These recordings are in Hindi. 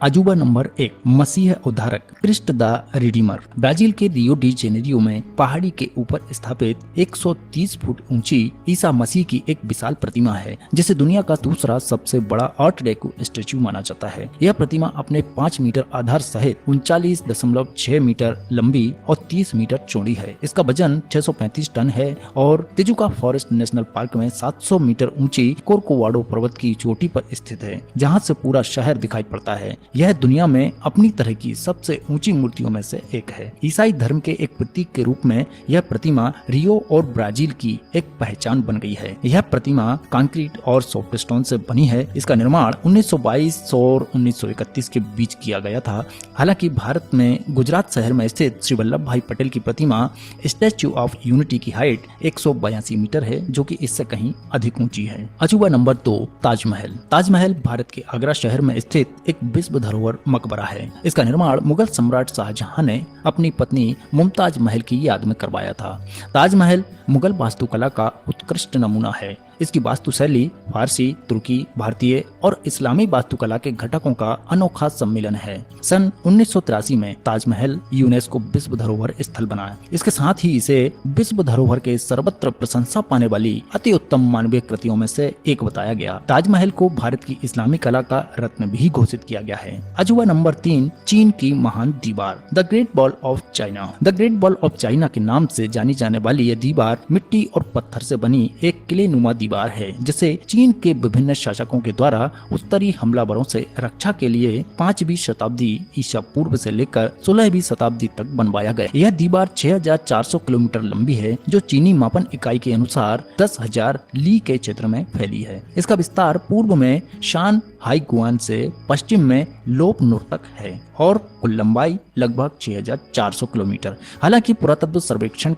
अजूबा नंबर 1, मसीह उद्धारक क्रिस्ट द रिडीमर। ब्राजील के रियो डी जेनेरियो में पहाड़ी के ऊपर स्थापित 130 फुट ऊंची ईसा मसीह की एक विशाल प्रतिमा है, जिसे दुनिया का दूसरा सबसे बड़ा आर्ट डेको स्टैच्यू माना जाता है। यह प्रतिमा अपने 5 मीटर आधार सहित 39.6 मीटर लंबी और 30 मीटर चौड़ी है। इसका वजन 635 टन है और तिजुका फॉरेस्ट नेशनल पार्क में 700 मीटर ऊंची कोरकोवाडो पर्वत की चोटी पर स्थित है, जहाँ से पूरा शहर दिखाई पड़ता है। यह दुनिया में अपनी तरह की सबसे ऊंची मूर्तियों में से एक है। ईसाई धर्म के एक प्रतीक के रूप में यह प्रतिमा रियो और ब्राजील की एक पहचान बन गई है। यह प्रतिमा कंक्रीट और सॉफ्ट स्टोन से बनी है। इसका निर्माण 1922 और 1931 के बीच किया गया था। हालांकि भारत में गुजरात शहर में स्थित श्री वल्लभ भाई पटेल की प्रतिमा स्टैच्यू ऑफ यूनिटी की हाइट 182 मीटर है, जो कि इससे कहीं अधिक ऊंची है। अजूबा नंबर 2, ताजमहल। ताजमहल भारत के आगरा शहर में स्थित एक विश्व धरोहर मकबरा है। इसका निर्माण मुगल सम्राट शाहजहां ने अपनी पत्नी मुमताज महल की याद में करवाया था। ताजमहल मुगल वास्तुकला का उत्कृष्ट नमूना है। इसकी वास्तुशैली फारसी, तुर्की, भारतीय और इस्लामी वास्तुकला के घटकों का अनोखा सम्मिलन है। सन 1983 में ताजमहल यूनेस्को विश्व धरोहर स्थल बना। इसके साथ ही इसे विश्व धरोहर के सर्वत्र प्रशंसा पाने वाली अति उत्तम मानवीय कृतियों में से एक बताया गया। ताजमहल को भारत की इस्लामी कला का रत्न भी घोषित किया गया है। अजूबा नंबर 3, चीन की महान दीवार, the great wall of China. The great wall of China के नाम से जानी जाने वाली यह दीवार मिट्टी और पत्थर से बनी एक किले नुमा दीवार है, जिसे चीन के विभिन्न शासकों के द्वारा उत्तरी हमलावरों से रक्षा के लिए 5वीं शताब्दी ईसा पूर्व से लेकर 16वीं शताब्दी तक बनवाया गया। यह दीवार 6400 किलोमीटर लंबी है, जो चीनी मापन इकाई के अनुसार 10,000 ली के क्षेत्र में फैली है। इसका विस्तार पूर्व में शान हाई गुआन से पश्चिम में लोप नूर तक है और कुल लंबाई लगभग 6400 किलोमीटर। हालांकि पुरातत्व सर्वेक्षण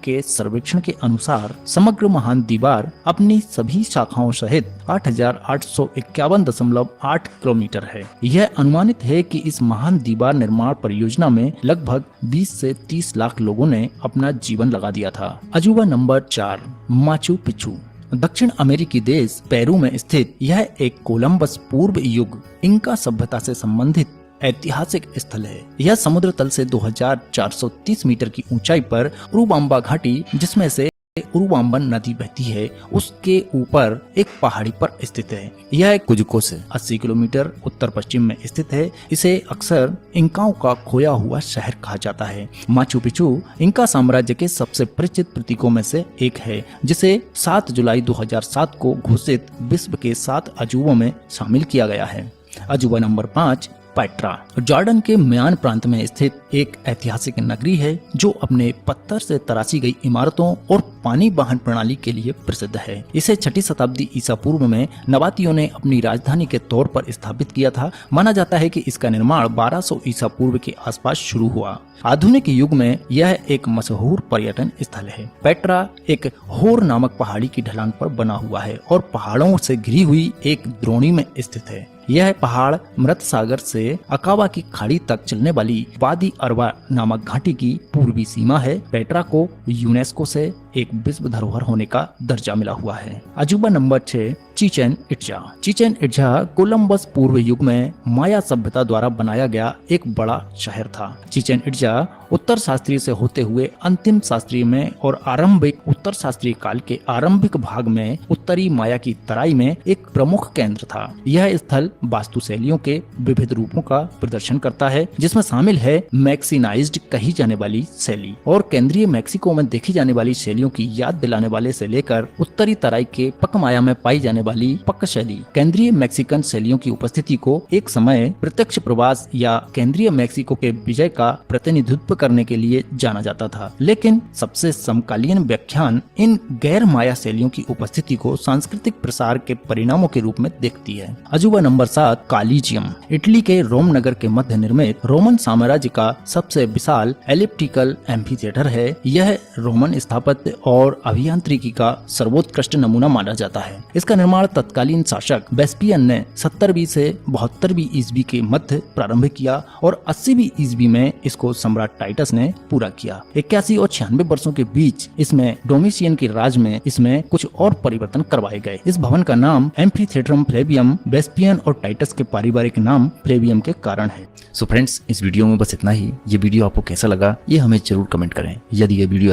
के अनुसार समग्र महान दीवार अपनी सभी शाखाओं सहित 8851.8 किलोमीटर है। यह अनुमानित है कि इस महान दीवार निर्माण परियोजना में लगभग 20 से 30 लाख लोगों ने अपना जीवन लगा दिया था। अजूबा नंबर 4, माचू पिच्चू। दक्षिण अमेरिकी देश पेरू में स्थित यह एक कोलंबस पूर्व युग इंका सभ्यता से संबंधित ऐतिहासिक स्थल है। यह समुद्र तल से 2430 मीटर की ऊंचाई पर उरुबाम्बा घाटी, जिसमें से उरुबाम्बन नदी बहती है, उसके ऊपर एक पहाड़ी पर स्थित है। यह कुजुको से 80 किलोमीटर उत्तर पश्चिम में स्थित है। इसे अक्सर इंकाओं का खोया हुआ शहर कहा जाता है। माचू पिच्चू इंका साम्राज्य के सबसे परिचित प्रतीकों में से एक है, जिसे 7 जुलाई 2007 को घोषित विश्व के 7 अजूबों में शामिल किया गया है। अजूबा नंबर 5, पेट्रा। जॉर्डन के म्यान प्रांत में स्थित एक ऐतिहासिक नगरी है, जो अपने पत्थर से तराशी गई इमारतों और पानी वाहन प्रणाली के लिए प्रसिद्ध है। इसे 6ठी शताब्दी ईसा पूर्व में नबातियों ने अपनी राजधानी के तौर पर स्थापित किया था। माना जाता है कि इसका निर्माण 1200 ईसा पूर्व के आसपास शुरू हुआ। आधुनिक युग में यह एक मशहूर पर्यटन स्थल है। पेट्रा एक होर नामक पहाड़ी की ढलान पर बना हुआ है और पहाड़ों से घिरी हुई एक द्रोणी में स्थित है। यह पहाड़ मृत सागर से अकाबा की खाड़ी तक चलने वाली वादी अरवा नामक घाटी की पूर्वी सीमा है। पेट्रा को यूनेस्को से एक विश्व धरोहर होने का दर्जा मिला हुआ है। अजूबा number 6, Chichen Itza. Chichen Itza Columbus पूर्व युग में माया सभ्यता द्वारा बनाया गया एक बड़ा शहर था। चिचेन इट्जा उत्तर शास्त्रीय से होते हुए अंतिम शास्त्रीय में और आरंभिक उत्तर शास्त्रीय काल के आरंभिक भाग में उत्तरी माया की तराई में एक प्रमुख केंद्र था। यह स्थल वास्तुशैलियों के विविध रूपों का प्रदर्शन करता है, जिसमें शामिल है मैक्सिनाइज्ड कही जाने वाली शैली और केंद्रीय मैक्सिको में देखी जाने वाली शैलियों की याद दिलाने वाले से लेकर उत्तरी तराई के पकमाया में पाई जाने वाली पक शैली। केंद्रीय मैक्सिकन शैलियों की उपस्थिति को एक समय प्रत्यक्ष प्रवास या केंद्रीय मैक्सिको के विजय का प्रतिनिधित्व करने के लिए जाना जाता था, लेकिन सबसे समकालीन व्याख्यान इन गैर माया शैलियों की उपस्थिति को सांस्कृतिक प्रसार के परिणामों के रूप में देखती है। अजूबा नंबर 7, कॉलिजियम। इटली के रोम नगर के मध्य निर्मित रोमन साम्राज्य का सबसे विशाल एलिप्टिकल एम्फीथिएटर है। यह रोमन स्थापत्य और अभियांत्रिकी का सर्वोत्कृष्ट नमूना माना जाता है। इसका निर्माण तत्कालीन शासक वेस्पियन ने 70वीं से 72वीं ईस्वी के मध्य प्रारंभ किया और 80वीं ईस्वी में इसको सम्राट टाइटस ने पूरा किया। 81 और 96 वर्षों के बीच इसमें डोमिशियन के राज में इसमें कुछ और परिवर्तन करवाए गए। इस भवन का नाम एम्फीथिएट्रम फ्लेवियम वेस्पियन और टाइटस के पारिवारिक नाम फ्लेवियम के कारण है। सो फ्रेंड्स, इस वीडियो में बस इतना ही। ये वीडियो आपको कैसा लगा ये हमें जरूर कमेंट करें। यदि ये वीडियो